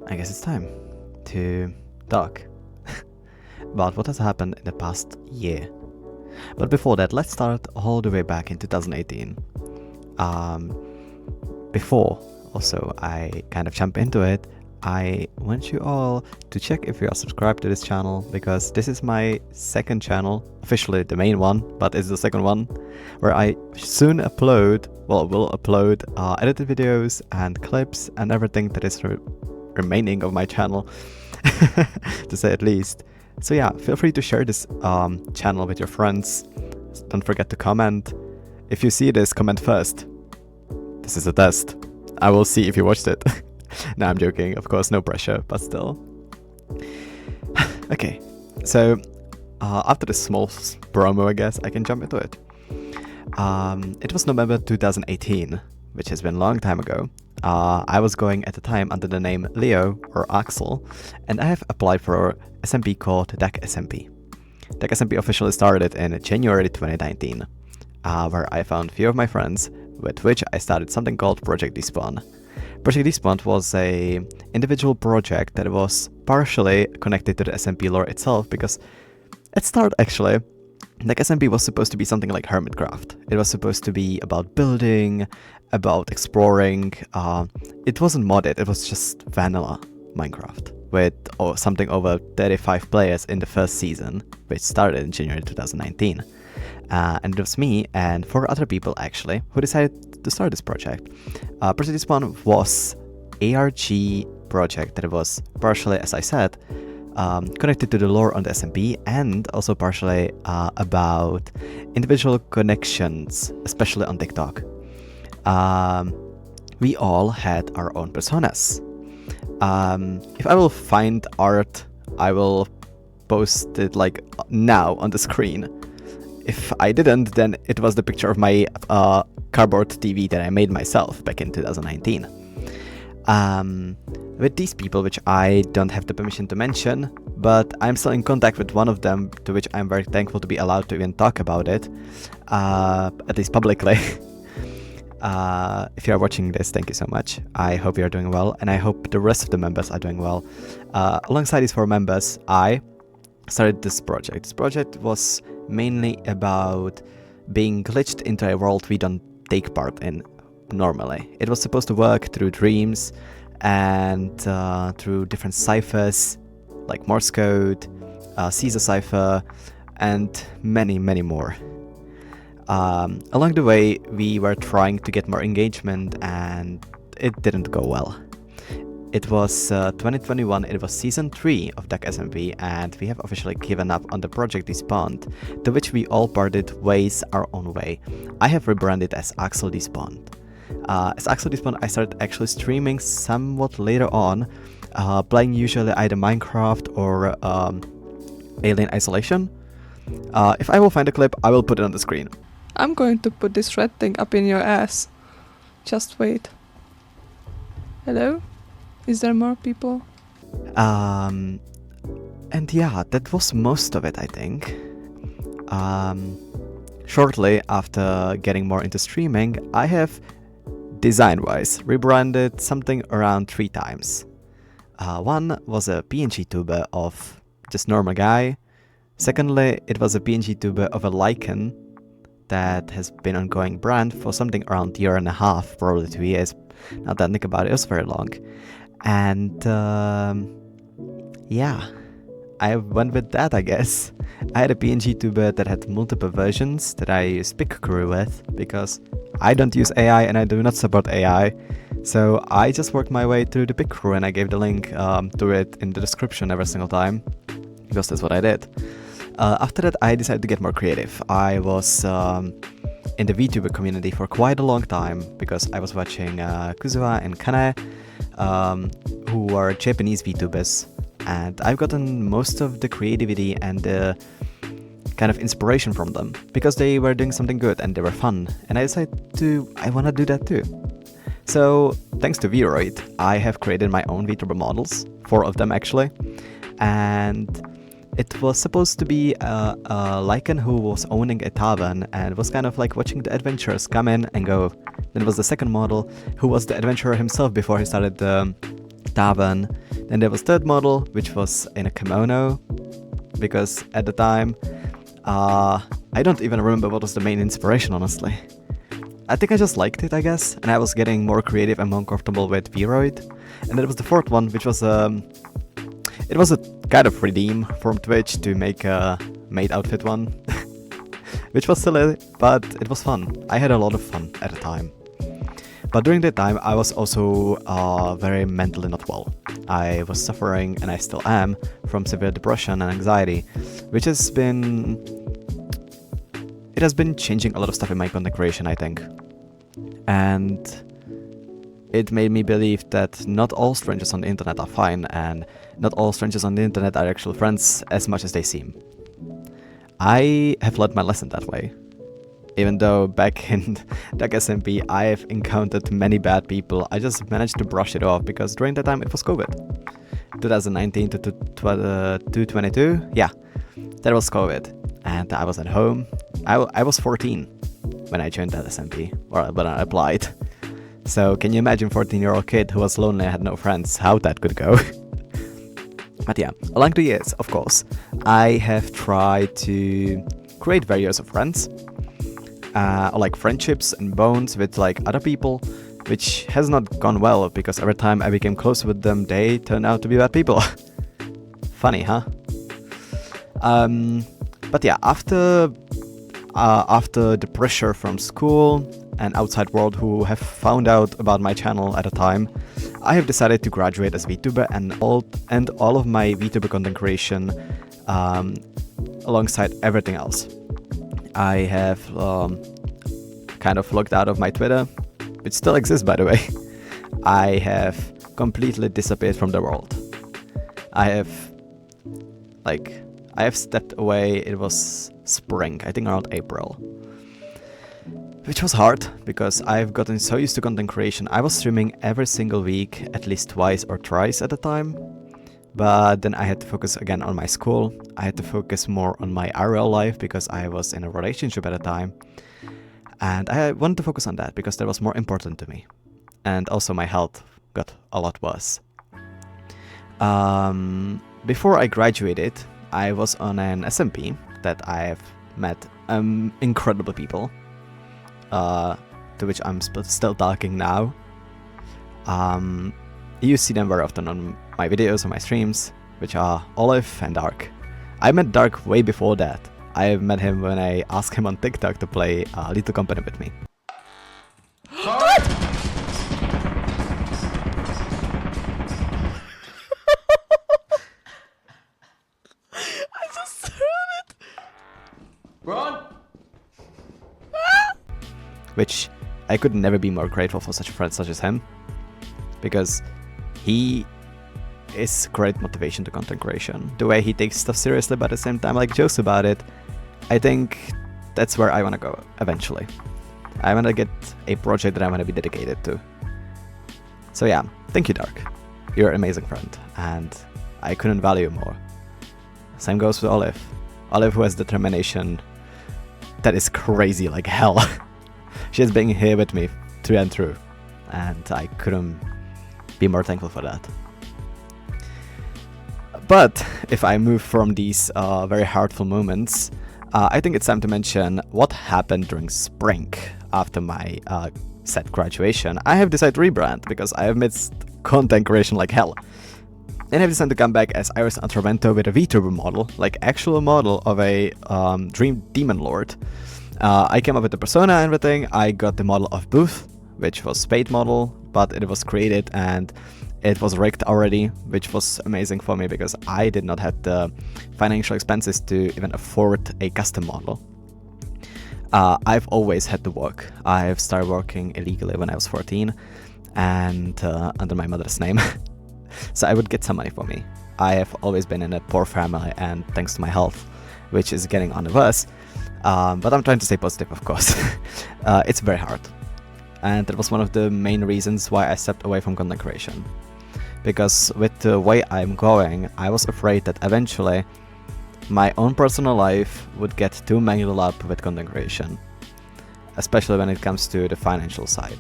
I guess it's time to talk about what has happened in the past year. But before that, let's start all the way back in 2018. Before also I kind of jump into it, I want you all to check if you are subscribed to this channel, because this is my second channel, officially the main one, but it's the second one, where I soon will upload edited videos and clips and everything that is remaining of my channel, to say at least. So yeah, feel free to share this channel with your friends. Don't forget to comment. If you see this, comment first. This is a test. I will see if you watched it. No, I'm joking. Of course, no pressure, but still. Okay, so after this small promo, I guess I can jump into it. It was November 2018, which has been a long time ago. I was going at the time under the name Leo or Axel, and I have applied for SMP called DAC SMP. DAC SMP officially started in January 2019, where I found a few of my friends, with which I started something called Project Despawn. Project Despawn was a individual project that was partially connected to the SMP lore itself, because at start actually, like SMP was supposed to be something like Hermitcraft. It was supposed to be about building, about exploring. It wasn't modded, it was just vanilla Minecraft with something over 35 players in the first season, which started in January 2019. And it was me and 4 other people actually who decided to start this project. Project Despawn was ARG project that was partially, as I said, connected to the lore on the SMP, and also partially about individual connections, especially on TikTok. We all had our own personas. If I will find art, I will post it like now on the screen. If I didn't, then it was the picture of my cardboard TV that I made myself back in 2019. With these people, which I don't have the permission to mention, but I'm still in contact with one of them, to which I'm very thankful to be allowed to even talk about it, at least publicly. If you are watching this, thank you so much. I hope you are doing well, and I hope the rest of the members are doing well. Alongside these 4 members, I started this project. This project was mainly about being glitched into a world we don't take part in normally. It was supposed to work through dreams and through different ciphers like Morse code, Caesar cipher, and many more. Along the way, we were trying to get more engagement, and it didn't go well. It was 2021, it was season 3 of DAC SMP, and we have officially given up on the project Despawned, to which we all parted ways our own way. I have rebranded as Axel Despawned. As Axel Despawned, I started actually streaming somewhat later on, playing usually either Minecraft or Alien Isolation. If I will find a clip, I will put it on the screen. I'm going to put this red thing up in your ass. Just wait. Hello? Is there more people? And yeah, that was most of it, I think. Shortly after getting more into streaming, I have, design-wise, rebranded something around 3 times. One was a PNG tuber of just normal guy. Secondly, it was a PNG tuber of a lichen that has been ongoing brand for something around 1.5 years, probably 2 years. Now that I think about it, it was very long. And yeah, I went with that, I guess. I had a PNG tuber that had multiple versions that I used Pick Crew with, because I don't use AI and I do not support AI. So I just worked my way through the Pick Crew, and I gave the link to it in the description every single time, because that's what I did. After that, I decided to get more creative. I was in the VTuber community for quite a long time, because I was watching Kuzuha and Kane, who are Japanese VTubers, and I've gotten most of the creativity and the kind of inspiration from them, because they were doing something good and they were fun, and I decided I want to do that too. So thanks to Vroid, I have created my own VTuber models, 4 of them actually, and it was supposed to be a lichen who was owning a tavern and was kind of like watching the adventurers come in and go. Then was the second model who was the adventurer himself before he started the tavern, Then there was third model, which was in a kimono, because at the time, I don't even remember what was the main inspiration, honestly. I think I just liked it, I guess, and I was getting more creative and more comfortable with Vroid. And then there was the fourth one, which was it was a kind of redeem from Twitch to make a maid outfit one, which was silly, but it was fun. I had a lot of fun at the time. But during that time, I was also very mentally not well. I was suffering, and I still am, from severe depression and anxiety, which has been changing a lot of stuff in my content creation, I think. And it made me believe that not all strangers on the internet are fine, and not all strangers on the internet are actual friends as much as they seem. I have learned my lesson that way. Even though back in Dark SMP I have encountered many bad people, I just managed to brush it off because during that time it was COVID. 2019 to 2022, yeah, that was COVID. And I was at home. I was 14 when I joined that SMP, or when I applied. So can you imagine 14-year-old kid who was lonely and had no friends, how that could go? But yeah, along the years, of course, I have tried to create various of friends. Like friendships and bonds with like other people, which has not gone well because every time I became close with them, they turned out to be bad people. Funny, huh? But yeah, after the pressure from school and outside world who have found out about my channel at the time, I have decided to graduate as VTuber and all of my VTuber content creation alongside everything else. I have kind of logged out of my Twitter, which still exists by the way. I have completely disappeared from the world. I have stepped away. It was spring, I think around April. Which was hard because I've gotten so used to content creation. I was streaming every single week, at least twice or thrice at a time. But then I had to focus again on my school. I had to focus more on my real life because I was in a relationship at the time. And I wanted to focus on that because that was more important to me. And also my health got a lot worse. Before I graduated, I was on an SMP that I've met incredible people, to which I'm still talking now. You see them very often on my videos or my streams, which are Olive and Dark. I met Dark way before that. I met him when I asked him on TikTok to play Little Company with me. What? I just heard it! Run! Which I could never be more grateful for such a friend such as him, because he is great motivation to content creation. The way he takes stuff seriously but at the same time like jokes about it, I think that's where I want to go eventually. I want to get a project that I want to be dedicated to. So yeah, thank you Dark. You're an amazing friend and I couldn't value you more. Same goes with Olive. Olive who has determination that is crazy like hell. She has been here with me through and through, and I couldn't be more thankful for that. But if I move from these very heartful moments, I think it's time to mention what happened during spring after my said graduation. I have decided to rebrand because I have missed content creation like hell. Then I have decided to come back as Iris Antrovento with a VTuber model, like actual model of a Dream Demon Lord. I came up with the persona and everything. I got the model of Booth, which was paid model, but it was created and it was rigged already, which was amazing for me because I did not have the financial expenses to even afford a custom model. I've always had to work. I've started working illegally when I was 14 and under my mother's name. So I would get some money for me. I have always been in a poor family and thanks to my health, which is getting on the worse. But I'm trying to stay positive, of course. It's very hard. And that was one of the main reasons why I stepped away from content creation. Because with the way I'm going, I was afraid that eventually my own personal life would get too mangled up with content creation. Especially when it comes to the financial side.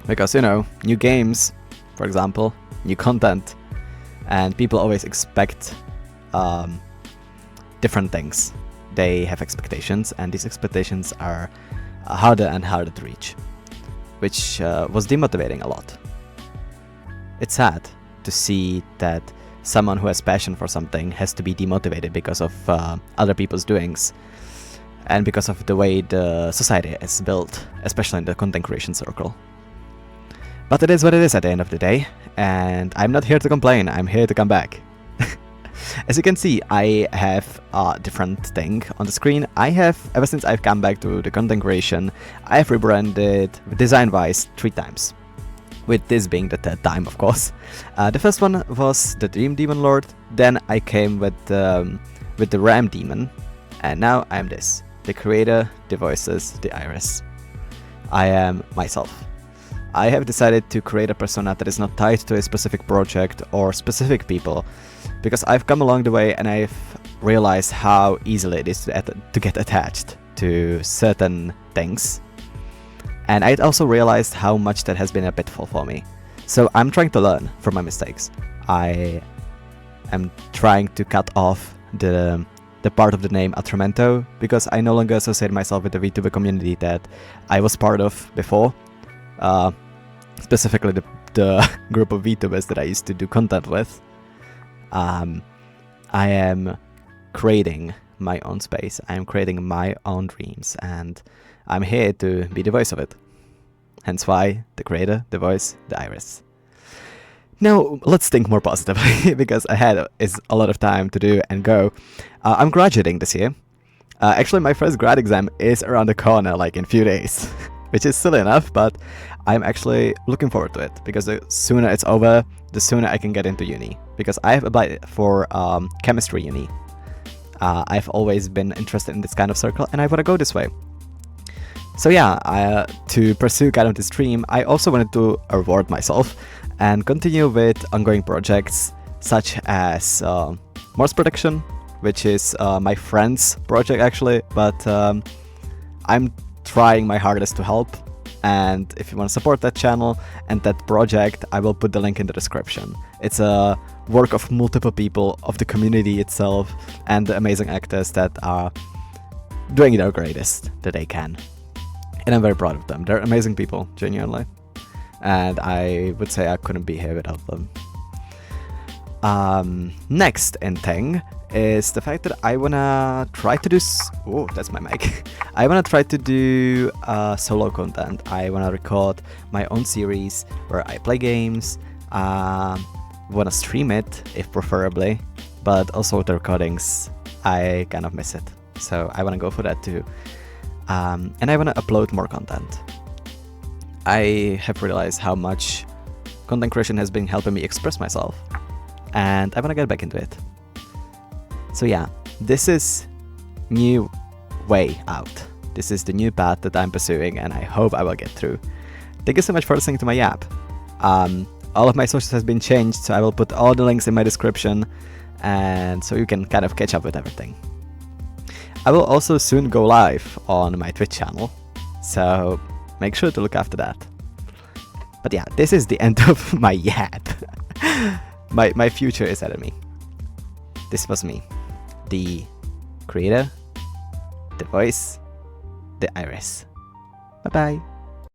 Because, you know, new games, for example, new content, and people always expect different things. They have expectations, and these expectations are harder and harder to reach, which was demotivating a lot. It's sad to see that someone who has passion for something has to be demotivated because of other people's doings and because of the way the society is built, especially in the content creation circle. But it is what it is at the end of the day, and I'm not here to complain, I'm here to come back. As you can see, I have a different thing on the screen. I have, ever since I've come back to the content creation, I have rebranded design-wise 3 times. With this being the 3rd time, of course. The first one was the Dream Demon Lord, then I came with the Ram Demon, and now I'm this. The creator, the voices, the iris. I am myself. I have decided to create a persona that is not tied to a specific project or specific people, because I've come along the way and I've realized how easily it is to get attached to certain things. And I also realized how much that has been a pitfall for me. So I'm trying to learn from my mistakes. I am trying to cut off the part of the name Atramento, because I no longer associate myself with the VTuber community that I was part of before. Specifically the group of VTubers that I used to do content with. I am creating my own space. I am creating my own dreams, and I'm here to be the voice of it. Hence why the creator, the voice, the iris. Now, let's think more positively, because ahead is a lot of time to do and go. I'm graduating this year. Actually, my first grad exam is around the corner, like in a few days, which is silly enough, but I'm actually looking forward to it, because the sooner it's over, the sooner I can get into uni, because I have applied for chemistry uni. I've always been interested in this kind of circle, and I want to go this way. So yeah, to pursue kind of this dream, I also wanted to reward myself and continue with ongoing projects such as Morse Production, which is my friend's project actually, but I'm trying my hardest to help. And if you want to support that channel and that project, I will put the link in the description. It's a work of multiple people, of the community itself, and the amazing actors that are doing their greatest that they can. And I'm very proud of them. They're amazing people, genuinely. And I would say I couldn't be here without them. Next in thing is the fact that I wanna try to do... Oh, that's my mic. I wanna try to do solo content. I wanna record my own series where I play games. Wanna stream it, if preferably. But also the recordings, I kind of miss it. So I wanna go for that too. And I want to upload more content. I have realized how much content creation has been helping me express myself, and I want to get back into it. So yeah, this is new way out. This is the new path that I'm pursuing, and I hope I will get through. Thank you so much for listening to my yap. All of my socials has been changed, so I will put all the links in my description, and so you can kind of catch up with everything. I will also soon go live on my Twitch channel, so make sure to look after that. But yeah, this is the end of my yap. My future is ahead of me. This was me, the creator, the voice, the iris. Bye bye.